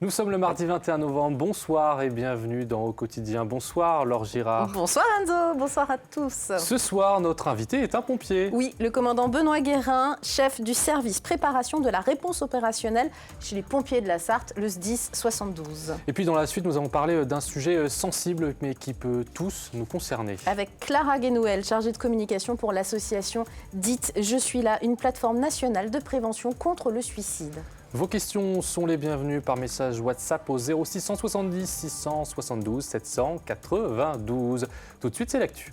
Nous sommes le mardi 21 novembre. Bonsoir et bienvenue dans Au Quotidien. Bonsoir Laure Girard. Bonsoir Enzo, bonsoir à tous. Ce soir, notre invité est un pompier. Oui, le commandant Benoît Guérin, chef du service préparation de la réponse opérationnelle chez les pompiers de la Sarthe, le SDIS 72. Et puis dans la suite, nous allons parler d'un sujet sensible mais qui peut tous nous concerner. Avec Clara Guénouel, chargée de communication pour l'association dite Je suis là, une plateforme nationale de prévention contre le suicide. Vos questions sont les bienvenues par message WhatsApp au 0670 672 792. Tout de suite, c'est l'actu.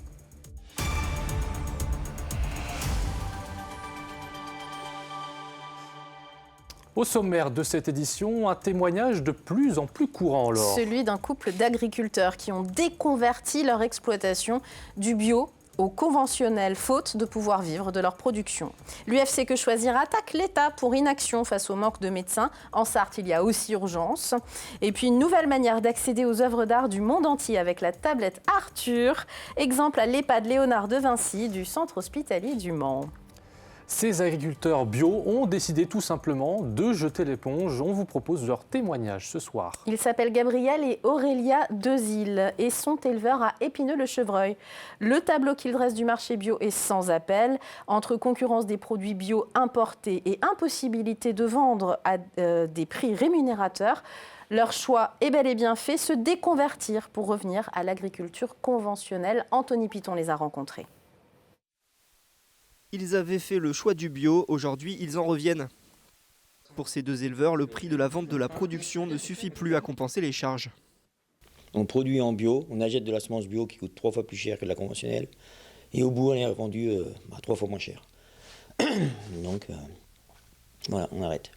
Au sommaire de cette édition, un témoignage de plus en plus courant, Laure. Celui d'un couple d'agriculteurs qui ont déconverti leur exploitation du bio au conventionnel, faute de pouvoir vivre de leur production. L'UFC Que Choisir attaque l'État pour inaction face au manque de médecins. En Sarthe, il y a aussi urgence. Et puis une nouvelle manière d'accéder aux œuvres d'art du monde entier avec la tablette Arthur. Exemple à l'EHPAD Léonard de Vinci du centre hospitalier du Mans. Ces agriculteurs bio ont décidé tout simplement de jeter l'éponge. On vous propose leur témoignage ce soir. Ils s'appellent Gabriel et Aurélia Dezil et sont éleveurs à Épineux-le-Chevreuil. Le tableau qu'ils dressent du marché bio est sans appel. Entre concurrence des produits bio importés et impossibilité de vendre à des prix rémunérateurs, leur choix est bel et bien fait, se déconvertir pour revenir à l'agriculture conventionnelle. Anthony Piton les a rencontrés. Ils avaient fait le choix du bio, aujourd'hui ils en reviennent. Pour ces deux éleveurs, le prix de la vente de la production ne suffit plus à compenser les charges. On produit en bio, on achète de la semence bio qui coûte 3 fois plus cher que de la conventionnelle. Et au bout, elle est vendue 3 fois moins cher. Donc, voilà, on arrête.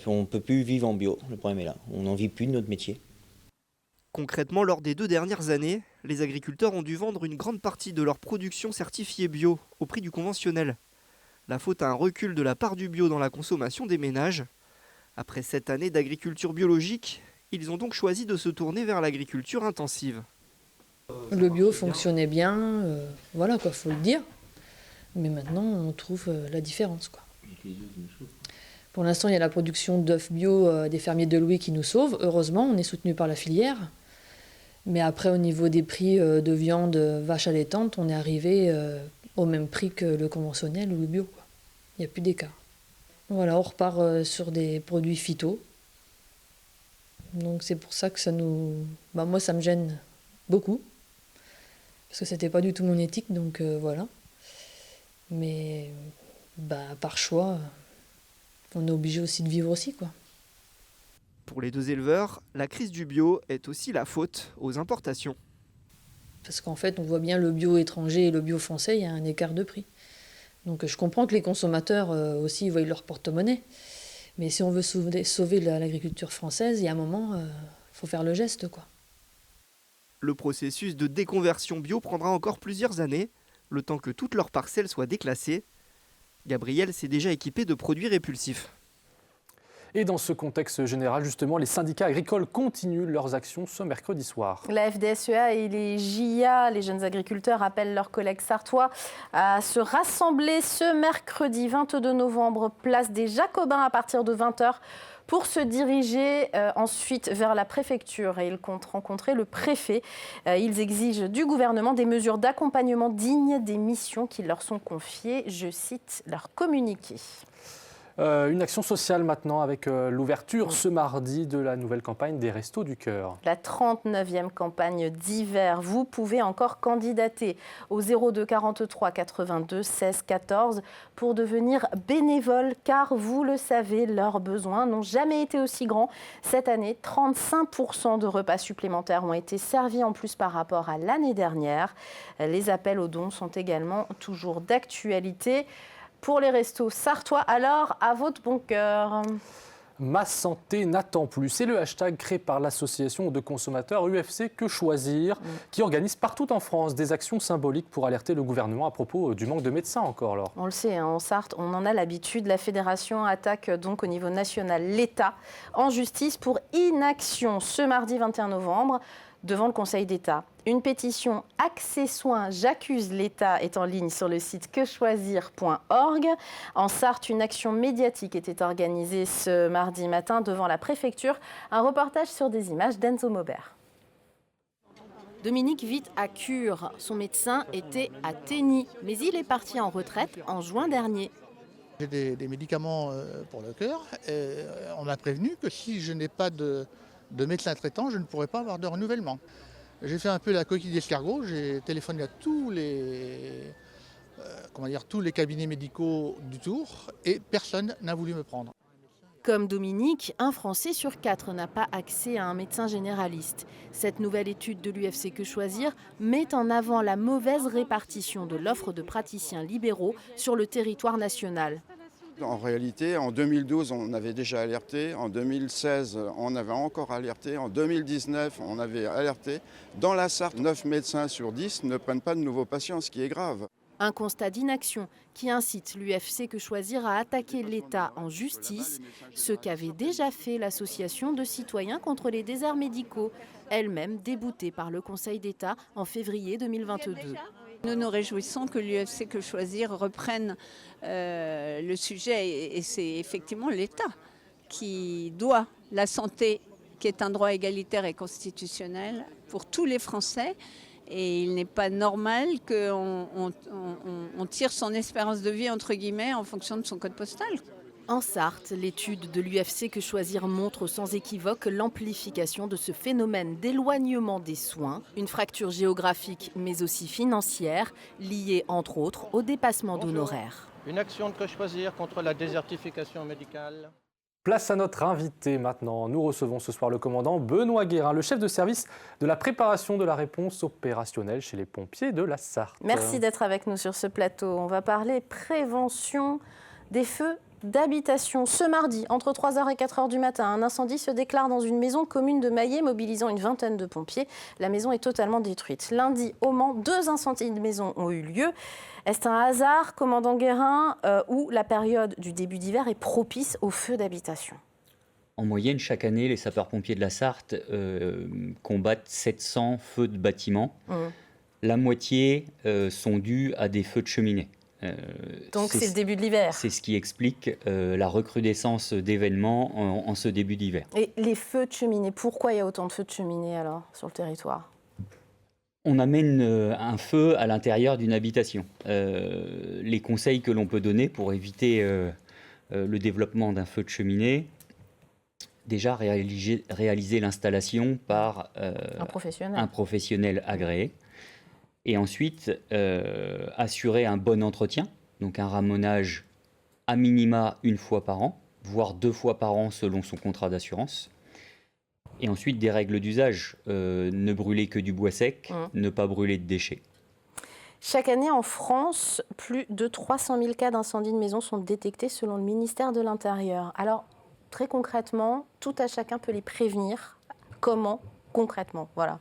On ne peut plus vivre en bio, le problème est là. On n'en vit plus de notre métier. Concrètement, lors des 2 dernières années, les agriculteurs ont dû vendre une grande partie de leur production certifiée bio au prix du conventionnel. La faute à un recul de la part du bio dans la consommation des ménages. Après 7 années d'agriculture biologique, ils ont donc choisi de se tourner vers l'agriculture intensive. Le bio fonctionnait bien, voilà quoi, faut le dire. Mais maintenant, on trouve la différence, quoi. Pour l'instant, il y a la production d'œufs bio des fermiers de Louis qui nous sauve. Heureusement, on est soutenu par la filière. Mais après, au niveau des prix de viande vache allaitante, on est arrivé au même prix que le conventionnel ou le bio, quoi. Il n'y a plus d'écart. Voilà, on repart sur des produits phyto. Donc c'est pour ça que ça nous... moi, ça me gêne beaucoup. Parce que c'était pas du tout mon éthique, donc voilà. Mais par choix, on est obligé aussi de vivre aussi, quoi. Pour les deux éleveurs, la crise du bio est aussi la faute aux importations. Parce qu'en fait, on voit bien le bio étranger et le bio français, il y a un écart de prix. Donc je comprends que les consommateurs aussi voient leur porte-monnaie. Mais si on veut sauver l'agriculture française, il y a un moment, faut faire le geste, quoi. Le processus de déconversion bio prendra encore plusieurs années, le temps que toutes leurs parcelles soient déclassées. Gabriel s'est déjà équipé de produits répulsifs. Et dans ce contexte général, justement, les syndicats agricoles continuent leurs actions ce mercredi soir. La FDSEA et les JA, les jeunes agriculteurs, appellent leurs collègues sartois à se rassembler ce mercredi 22 novembre, place des Jacobins à partir de 20h, pour se diriger ensuite vers la préfecture. Et ils comptent rencontrer le préfet. Ils exigent du gouvernement des mesures d'accompagnement dignes des missions qui leur sont confiées. Je cite leur communiqué. Une action sociale maintenant avec l'ouverture ce mardi de la nouvelle campagne des Restos du Cœur. La 39e campagne d'hiver. Vous pouvez encore candidater au 02 43 82 16 14 pour devenir bénévole, car vous le savez, leurs besoins n'ont jamais été aussi grands. Cette année, 35% de repas supplémentaires ont été servis en plus par rapport à l'année dernière. Les appels aux dons sont également toujours d'actualité. Pour les restos sartois, alors à votre bon cœur. Ma santé n'attend plus. C'est le hashtag créé par l'association de consommateurs UFC Que Choisir, qui organise partout en France des actions symboliques pour alerter le gouvernement à propos du manque de médecins encore. Alors. On le sait, hein, en Sarthe, on en a l'habitude. La fédération attaque donc au niveau national l'État en justice pour inaction ce mardi 21 novembre. devant le Conseil d'État. Une pétition « Accès soins, j'accuse l'État » est en ligne sur le site quechoisir.org. En Sarthe, une action médiatique était organisée ce mardi matin devant la préfecture. Un reportage sur des images d'Enzo Maubert. Dominique vit à Cure. Son médecin était à Tény, mais il est parti en retraite en juin dernier. J'ai des médicaments pour le cœur. Et on m'a prévenu que si je n'ai pas de médecin traitant, je ne pourrais pas avoir de renouvellement. J'ai fait un peu la coquille d'escargot. J'ai téléphoné à tous les cabinets médicaux du Tour et personne n'a voulu me prendre. Comme Dominique, un Français sur 4 n'a pas accès à un médecin généraliste. Cette nouvelle étude de l'UFC Que Choisir met en avant la mauvaise répartition de l'offre de praticiens libéraux sur le territoire national. En réalité, en 2012, on avait déjà alerté. En 2016, on avait encore alerté. En 2019, on avait alerté. Dans la Sarthe, 9 médecins sur 10 ne prennent pas de nouveaux patients, ce qui est grave. Un constat d'inaction qui incite l'UFC Que Choisir à attaquer l'État en justice, ce qu'avait déjà fait l'association de citoyens contre les déserts médicaux, elle-même déboutée par le Conseil d'État en février 2022. Nous nous réjouissons que l'UFC Que Choisir reprenne le sujet et c'est effectivement l'État qui doit la santé, qui est un droit égalitaire et constitutionnel pour tous les Français. Et il n'est pas normal qu'on tire son espérance de vie, entre guillemets, en fonction de son code postal. En Sarthe, l'étude de l'UFC Que Choisir montre sans équivoque l'amplification de ce phénomène d'éloignement des soins, une fracture géographique mais aussi financière, liée entre autres au dépassement d'honoraires. Une action de Que Choisir contre la désertification médicale. Place à notre invité maintenant. Nous recevons ce soir le commandant Benoît Guérin, le chef de service de la préparation de la réponse opérationnelle chez les pompiers de la Sarthe. Merci d'être avec nous sur ce plateau. On va parler prévention des feux d'habitation. Ce mardi, entre 3h et 4h du matin, un incendie se déclare dans une maison commune de Maillé, mobilisant une vingtaine de pompiers. La maison est totalement détruite. Lundi, au Mans, 2 incendies de maisons ont eu lieu. Est-ce un hasard, commandant Guérin, où la période du début d'hiver est propice aux feux d'habitation ? En moyenne, chaque année, les sapeurs-pompiers de la Sarthe combattent 700 feux de bâtiments. La moitié sont dus à des feux de cheminée. Donc c'est le début de l'hiver. C'est ce qui explique la recrudescence d'événements en ce début d'hiver. Et les feux de cheminée, pourquoi il y a autant de feux de cheminée alors sur le territoire ? On amène un feu à l'intérieur d'une habitation. Les conseils que l'on peut donner pour éviter le développement d'un feu de cheminée, déjà réaliser l'installation par un professionnel agréé. Et ensuite, assurer un bon entretien, donc un ramonage à minima 1 fois par an, voire 2 fois par an selon son contrat d'assurance. Et ensuite, des règles d'usage, ne brûler que du bois sec, ne pas brûler de déchets. Chaque année en France, plus de 300 000 cas d'incendie de maison sont détectés selon le ministère de l'Intérieur. Alors, très concrètement, tout à chacun peut les prévenir. Comment concrètement ? Voilà.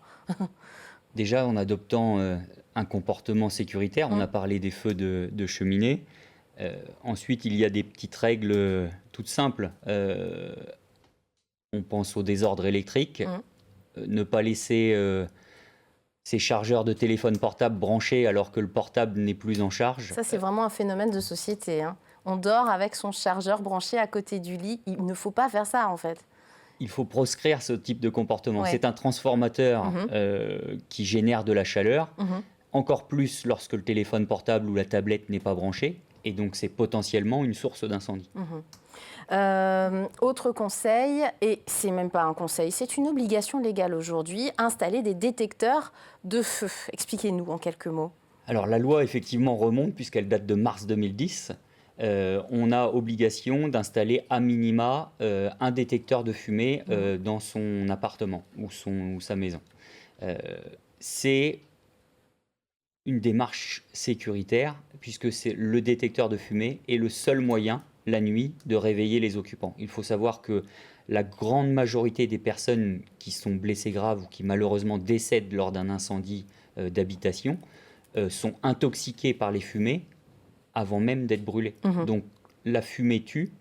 Déjà, en adoptant un comportement sécuritaire, on a parlé des feux de cheminée. Ensuite, il y a des petites règles toutes simples. On pense au désordre électrique. Ne pas laisser ses chargeurs de téléphone portable branchés alors que le portable n'est plus en charge. Ça, c'est vraiment un phénomène de société. On dort avec son chargeur branché à côté du lit. Il ne faut pas faire ça, en fait. Il faut proscrire ce type de comportement. Ouais. C'est un transformateur qui génère de la chaleur, encore plus lorsque le téléphone portable ou la tablette n'est pas branché, et donc c'est potentiellement une source d'incendie. Autre conseil, et c'est même pas un conseil, c'est une obligation légale aujourd'hui, installer des détecteurs de feu. Expliquez-nous en quelques mots. Alors la loi effectivement remonte puisqu'elle date de mars 2010. On a obligation d'installer à minima un détecteur de fumée dans son appartement ou sa maison. C'est une démarche sécuritaire puisque c'est le détecteur de fumée est le seul moyen la nuit de réveiller les occupants. Il faut savoir que la grande majorité des personnes qui sont blessées graves ou qui malheureusement décèdent lors d'un incendie d'habitation sont intoxiquées par les fumées avant même d'être brûlées. Donc la fumée tue,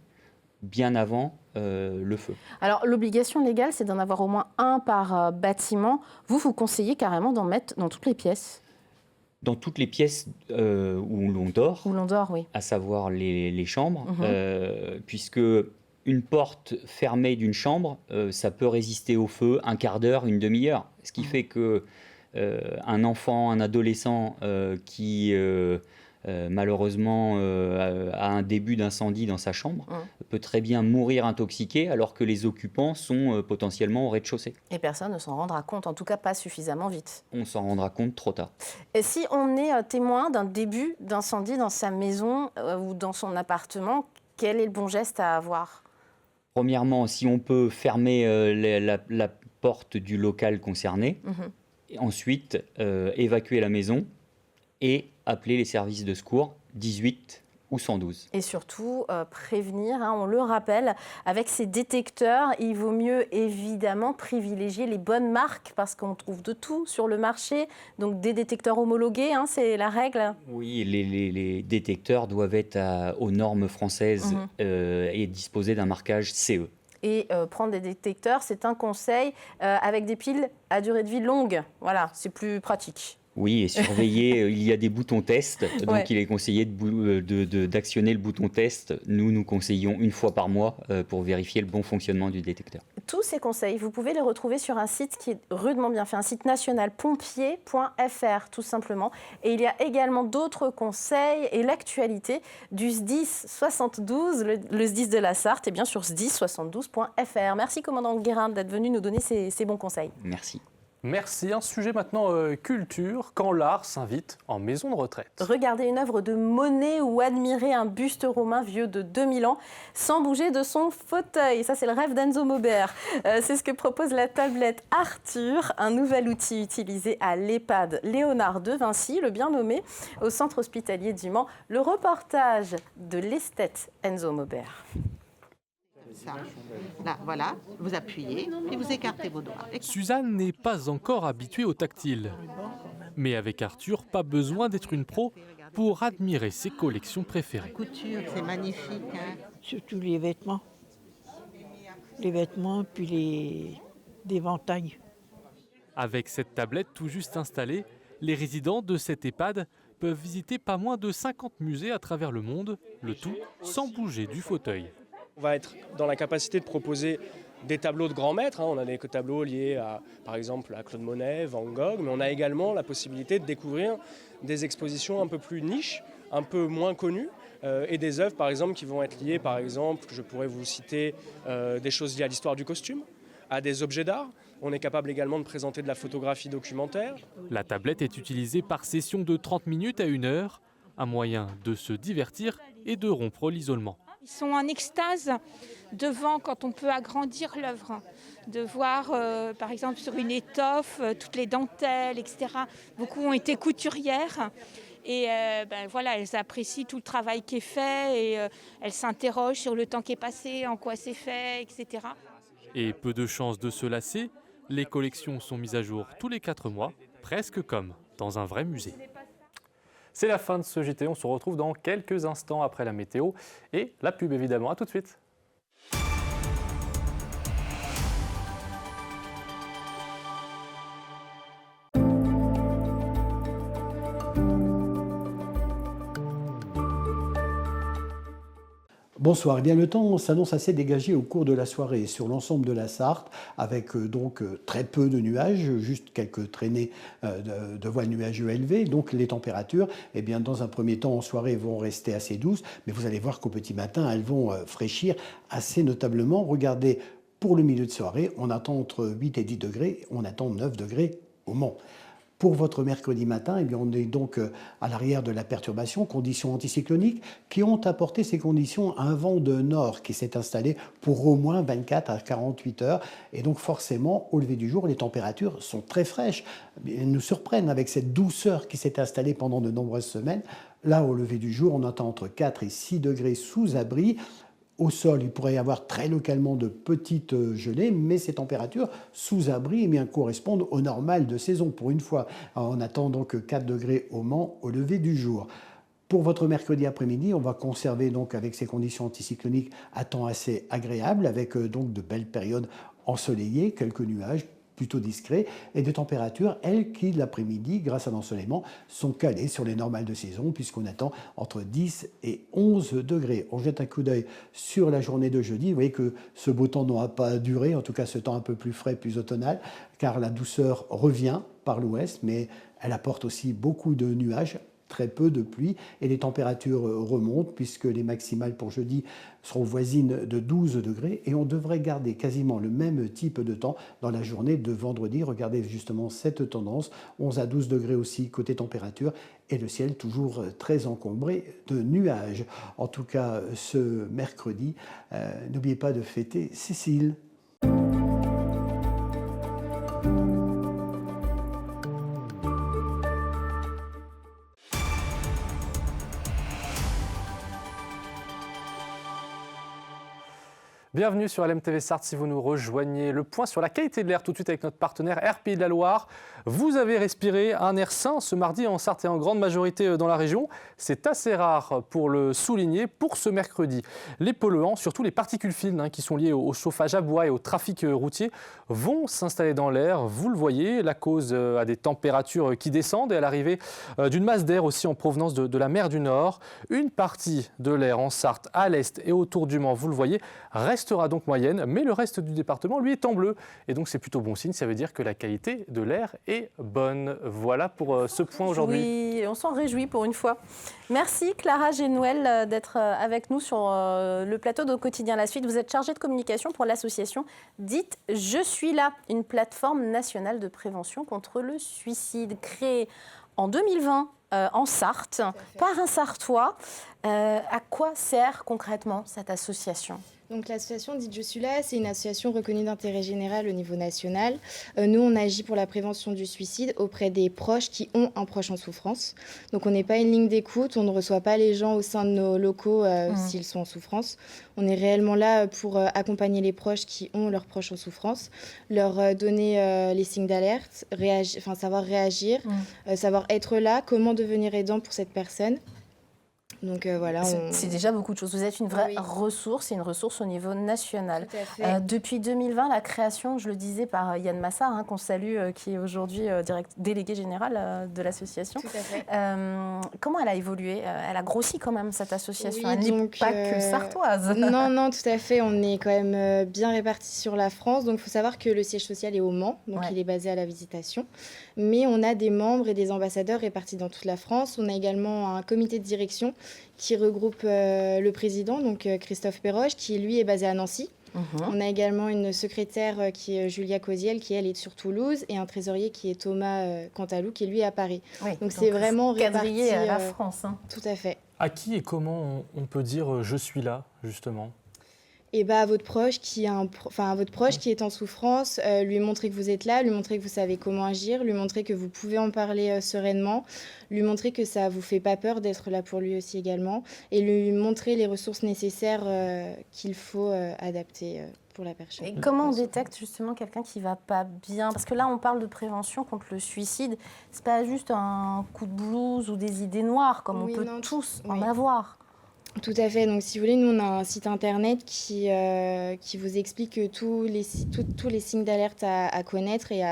bien avant le feu. Alors, l'obligation légale, c'est d'en avoir au moins un par bâtiment. Vous conseillez carrément d'en mettre dans toutes les pièces? Dans toutes les pièces où l'on dort, oui. À savoir les chambres, puisque une porte fermée d'une chambre, ça peut résister au feu un quart d'heure, une demi-heure. Ce qui fait que un enfant, un adolescent qui malheureusement a un début d'incendie dans sa chambre peut très bien mourir intoxiqué alors que les occupants sont potentiellement au rez-de-chaussée. Et personne ne s'en rendra compte, en tout cas pas suffisamment vite. On s'en rendra compte trop tard. Et si on est témoin d'un début d'incendie dans sa maison ou dans son appartement, quel est le bon geste à avoir? Premièrement, si on peut fermer la porte du local concerné, et ensuite évacuer la maison et appeler les services de secours 18 ou 112. Et surtout, prévenir, on le rappelle, avec ces détecteurs, il vaut mieux évidemment privilégier les bonnes marques parce qu'on trouve de tout sur le marché. Donc des détecteurs homologués, c'est la règle. Oui, les détecteurs doivent être aux normes françaises et disposer d'un marquage CE. Et prendre des détecteurs, c'est un conseil avec des piles à durée de vie longue. Voilà, c'est plus pratique. Oui, et surveiller, il y a des boutons test, donc il est conseillé d'actionner le bouton test. Nous conseillons une fois par mois pour vérifier le bon fonctionnement du détecteur. Tous ces conseils, vous pouvez les retrouver sur un site qui est rudement bien fait, un site national, pompier.fr tout simplement. Et il y a également d'autres conseils et l'actualité du SDIS 72, le SDIS de la Sarthe, et bien sur sdis72.fr. Merci commandant Guérin d'être venu nous donner ces bons conseils. Merci. Merci. Un sujet maintenant culture, quand l'art s'invite en maison de retraite. Regardez une œuvre de Monet ou admirer un buste romain vieux de 2000 ans sans bouger de son fauteuil. Ça, c'est le rêve d'Enzo Maubert. C'est ce que propose la tablette Arthur, un nouvel outil utilisé à l'EHPAD Léonard de Vinci, le bien nommé, au centre hospitalier du Mans. Le reportage de l'esthète Enzo Maubert. Ça. Là, voilà, vous appuyez et vous écartez vos doigts. Suzanne n'est pas encore habituée au tactile. Mais avec Arthur, pas besoin d'être une pro pour admirer ses collections préférées. Couture, c'est magnifique. Surtout les vêtements. Les vêtements, puis des ventailles. Avec cette tablette tout juste installée, les résidents de cet EHPAD peuvent visiter pas moins de 50 musées à travers le monde, le tout sans bouger du fauteuil. On va être dans la capacité de proposer des tableaux de grands maîtres. On a des tableaux liés à, par exemple, à Claude Monet, Van Gogh, mais on a également la possibilité de découvrir des expositions un peu plus niches, un peu moins connues, et des œuvres, par exemple, qui vont être liées, par exemple, je pourrais vous citer des choses liées à l'histoire du costume, à des objets d'art. On est capable également de présenter de la photographie documentaire. La tablette est utilisée par session de 30 minutes à 1 heure, un moyen de se divertir et de rompre l'isolement. Ils sont en extase devant quand on peut agrandir l'œuvre, de voir par exemple sur une étoffe, toutes les dentelles, etc. Beaucoup ont été couturières et voilà, elles apprécient tout le travail qui est fait et elles s'interrogent sur le temps qui est passé, en quoi c'est fait, etc. Et peu de chances de se lasser, les collections sont mises à jour tous les 4 mois, presque comme dans un vrai musée. C'est la fin de ce JT, on se retrouve dans quelques instants après la météo et la pub évidemment. À tout de suite. Bonsoir. Eh bien, le temps s'annonce assez dégagé au cours de la soirée sur l'ensemble de la Sarthe, avec donc très peu de nuages, juste quelques traînées de voiles nuageux élevés. Donc les températures, eh bien, dans un premier temps en soirée, vont rester assez douces, mais vous allez voir qu'au petit matin, elles vont fraîchir assez notablement. Regardez, pour le milieu de soirée, on attend entre 8 et 10 degrés, on attend 9 degrés au Mans. Pour votre mercredi matin, eh bien, on est donc à l'arrière de la perturbation, conditions anticycloniques qui ont apporté ces conditions à un vent de nord qui s'est installé pour au moins 24 à 48 heures. Et donc forcément, au lever du jour, les températures sont très fraîches. Elles nous surprennent avec cette douceur qui s'est installée pendant de nombreuses semaines. Là, au lever du jour, on attend entre 4 et 6 degrés sous abri. Au sol, il pourrait y avoir très localement de petites gelées, mais ces températures sous abri correspondent au normal de saison pour une fois. Alors, on attend donc 4 degrés au Mans au lever du jour. Pour votre mercredi après-midi, on va conserver donc avec ces conditions anticycloniques un temps assez agréable, avec donc de belles périodes ensoleillées, quelques nuages plutôt discrets, et des températures, elles, qui l'après-midi, grâce à l'ensoleillement, sont calées sur les normales de saison, puisqu'on attend entre 10 et 11 degrés. On jette un coup d'œil sur la journée de jeudi. Vous voyez que ce beau temps n'aura pas duré, en tout cas ce temps un peu plus frais, plus automnal, car la douceur revient par l'ouest, mais elle apporte aussi beaucoup de nuages, très peu de pluie, et les températures remontent puisque les maximales pour jeudi seront voisines de 12 degrés et on devrait garder quasiment le même type de temps dans la journée de vendredi. Regardez justement cette tendance, 11 à 12 degrés aussi côté température et le ciel toujours très encombré de nuages. En tout cas, ce mercredi, n'oubliez pas de fêter Cécile. Bienvenue sur LMTV Sarthe si vous nous rejoignez. Le point sur la qualité de l'air tout de suite avec notre partenaire Air Pays de la Loire. Vous avez respiré un air sain ce mardi en Sarthe et en grande majorité dans la région. C'est assez rare pour le souligner pour ce mercredi. Les polluants, surtout les particules fines qui sont liées au chauffage à bois et au trafic routier, vont s'installer dans l'air. Vous le voyez, la cause à des températures qui descendent et à l'arrivée d'une masse d'air aussi en provenance de la mer du Nord. Une partie de l'air en Sarthe, à l'est et autour du Mans, vous le voyez, restera donc moyenne, mais le reste du département, lui, est en bleu. Et donc, c'est plutôt bon signe, ça veut dire que la qualité de l'air est bonne. Voilà pour ce point aujourd'hui. Oui, on s'en réjouit pour une fois. Merci Clara Génouel d'être avec nous sur le plateau de Au quotidien La Suite. Vous êtes chargée de communication pour l'association dite Je suis là, une plateforme nationale de prévention contre le suicide, créée en 2020 en Sarthe par un Sartois. À quoi sert concrètement cette association ? Donc l'association dite Je suis là, c'est une association reconnue d'intérêt général au niveau national. Nous, on agit pour la prévention du suicide auprès des proches qui ont un proche en souffrance. Donc on n'est pas une ligne d'écoute, on ne reçoit pas les gens au sein de nos locaux s'ils sont en souffrance. On est réellement là pour accompagner les proches qui ont leurs proches en souffrance, leur donner les signes d'alerte, savoir réagir, savoir être là, comment devenir aidant pour cette personne. Donc voilà, c'est déjà beaucoup de choses. Vous êtes une vraie ressource, et une ressource au niveau national. Depuis 2020, la création, je le disais, par Yann Massard, qu'on salue, qui est aujourd'hui délégué général de l'association. Tout à fait. Comment elle a évolué ? Elle a grossi quand même, cette association. Oui, elle n'est pas que sartoise. Non, tout à fait. On est quand même bien répartis sur la France. Donc il faut savoir que le siège social est au Mans, donc il est basé à la Visitation. Mais on a des membres et des ambassadeurs répartis dans toute la France. On a également un comité de direction qui regroupe le président, donc Christophe Perroche, qui lui est basé à Nancy. On a également une secrétaire qui est Julia Cosiel, qui elle est sur Toulouse, et un trésorier qui est Thomas Cantalou, qui lui est à Paris. Donc c'est vraiment réparti à la France. Tout à fait. À qui et comment on peut dire je suis là, justement ? Et à votre proche qui est en souffrance, lui montrer que vous êtes là, lui montrer que vous savez comment agir, lui montrer que vous pouvez en parler sereinement, lui montrer que ça vous fait pas peur d'être là pour lui aussi également, et lui montrer les ressources nécessaires qu'il faut adapter pour la personne. Et comment on détecte justement quelqu'un qui va pas bien ? Parce que là, on parle de prévention contre le suicide. C'est pas juste un coup de blues ou des idées noires, comme on peut tous en avoir. Tout à fait. Donc, si vous voulez, nous, on a un site internet qui vous explique tous les signes d'alerte à connaître et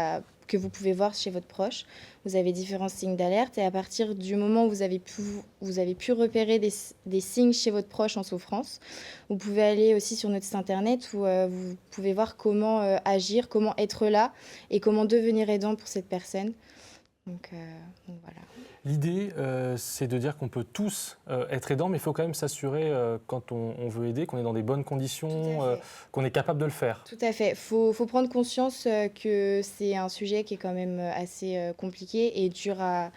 que vous pouvez voir chez votre proche. Vous avez différents signes d'alerte et à partir du moment où vous avez pu repérer des signes chez votre proche en souffrance, vous pouvez aller aussi sur notre site internet où vous pouvez voir comment agir, comment être là et comment devenir aidant pour cette personne. Donc voilà. L'idée, c'est de dire qu'on peut tous être aidants, mais il faut quand même s'assurer, quand on veut aider, qu'on est dans des bonnes conditions, qu'on est capable de le faire. Tout à fait. Faut prendre conscience que c'est un sujet qui est quand même assez compliqué et dur à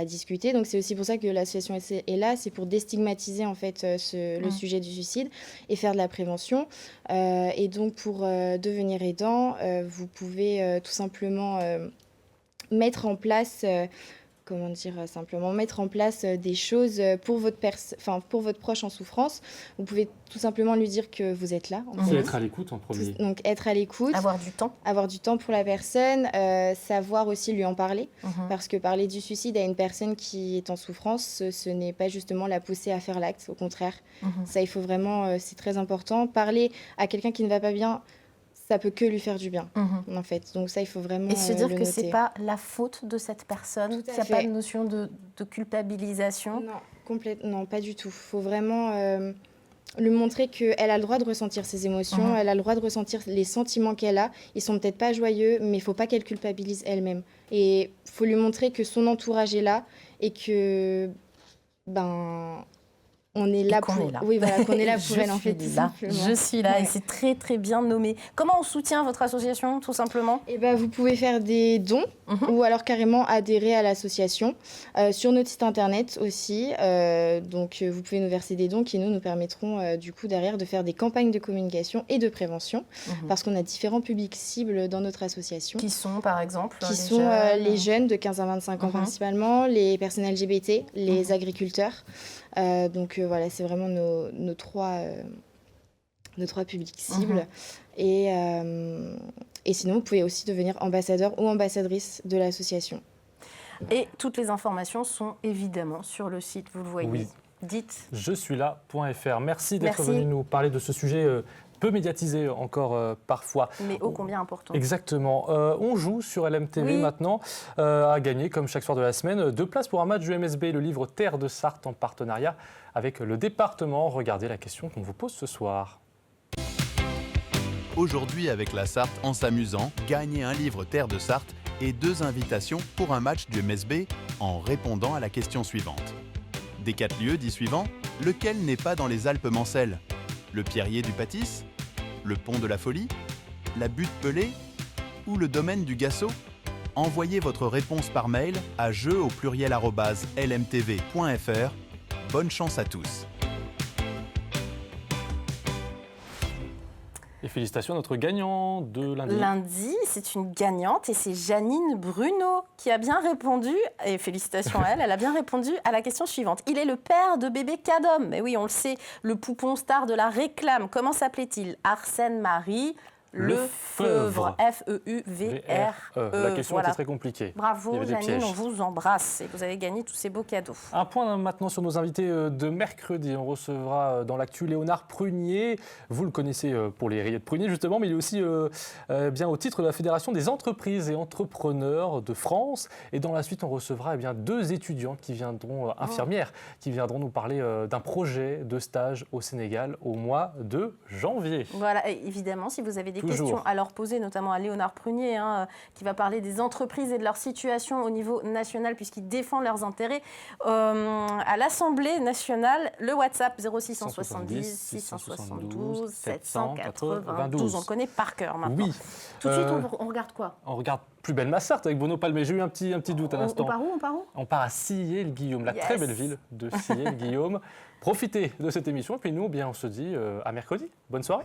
discuter. Donc c'est aussi pour ça que l'association est là, c'est pour déstigmatiser en fait le sujet du suicide et faire de la prévention. Et donc pour devenir aidant, vous pouvez tout simplement mettre en place comment dire simplement, mettre en place des choses pour votre proche en souffrance. Vous pouvez tout simplement lui dire que vous êtes là. C'est être à l'écoute en premier. Donc être à l'écoute. Avoir du temps. Avoir du temps pour la personne, savoir aussi lui en parler. Parce que parler du suicide à une personne qui est en souffrance, ce n'est pas justement la pousser à faire l'acte, au contraire. Ça, il faut vraiment, c'est très important. Parler à quelqu'un qui ne va pas bien, ça peut que lui faire du bien, en fait. Donc ça, il faut vraiment Et se dire le que noter. c'est pas la faute de cette personne, qu'il n'y a pas de notion de culpabilisation. Non, non, pas du tout. Il faut vraiment lui montrer qu'elle a le droit de ressentir ses émotions, elle a le droit de ressentir les sentiments qu'elle a. Ils sont peut-être pas joyeux, mais il faut pas qu'elle culpabilise elle-même. Et il faut lui montrer que son entourage est là et que on est là pour elle. Oui, voilà, qu'on est là pour elle, en fait. Je suis là, et c'est très, très bien nommé. Comment on soutient votre association, tout simplement ? Vous pouvez faire des dons ou alors carrément adhérer à l'association. Sur notre site internet aussi, donc vous pouvez nous verser des dons qui nous permettront du coup derrière de faire des campagnes de communication et de prévention parce qu'on a différents publics cibles dans notre association. Qui sont par exemple Qui sont les jeunes de 15 à 25 ans principalement, les personnes LGBT, les agriculteurs. Donc voilà, c'est vraiment nos trois publics cibles. Et sinon, vous pouvez aussi devenir ambassadeur ou ambassadrice de l'association. Et toutes les informations sont évidemment sur le site, vous le voyez. Oui. Dites. Je suis là.fr. Merci d'être venu nous parler de ce sujet peu médiatisé encore parfois. Mais ô combien important. Exactement. On joue sur LMTV maintenant à gagner, comme chaque soir de la semaine, 2 places pour un match du MSB, le livre Terre de Sarthe en partenariat avec le département. Regardez la question qu'on vous pose ce soir. Aujourd'hui, avec la Sarthe en s'amusant, gagnez un livre Terre de Sarthe et 2 invitations pour un match du MSB en répondant à la question suivante. Des 4 lieux dits suivants, lequel n'est pas dans les Alpes Mancelles ? Le Pierrier du Pâtis ? Le Pont de la Folie ? La Butte Pelée ? Ou le domaine du Gassot ? Envoyez votre réponse par mail à jeu@lmtv.fr. Bonne chance à tous. Et félicitations à notre gagnant de lundi. Lundi, c'est une gagnante et c'est Janine Bruno qui a bien répondu, et félicitations à elle, elle a bien répondu à la question suivante. Il est le père de bébé Cadom. Mais oui, on le sait, le poupon star de la réclame. Comment s'appelait-il ? Arsène Marie Lefeuvre. F-E-U-V-R-E. La question était très compliquée. Bravo Janine, on vous embrasse et vous avez gagné tous ces beaux cadeaux. Un point maintenant sur nos invités de mercredi. On recevra dans l'actu Léonard Prunier. Vous le connaissez pour les rillettes Prunier justement, mais il est aussi bien au titre de la Fédération des entreprises et entrepreneurs de France. Et dans la suite, on recevra 2 étudiants qui viendront, infirmières, qui viendront nous parler d'un projet de stage au Sénégal au mois de janvier. Voilà, et évidemment, si vous avez des questions à leur poser, notamment à Léonard Prunier, qui va parler des entreprises et de leur situation au niveau national, puisqu'il défend leurs intérêts. À l'Assemblée nationale, le WhatsApp 0670 672 792. On le connaît par cœur maintenant. Oui. Tout de suite, on regarde quoi ? On regarde Plus belle ma Sarthe avec Bruno Palmé. J'ai eu un petit doute à l'instant. On part où ? On part à Sillé-le-Guillaume, la très belle ville de Sillé-le-Guillaume. Profitez de cette émission et puis nous, on se dit à mercredi. Bonne soirée.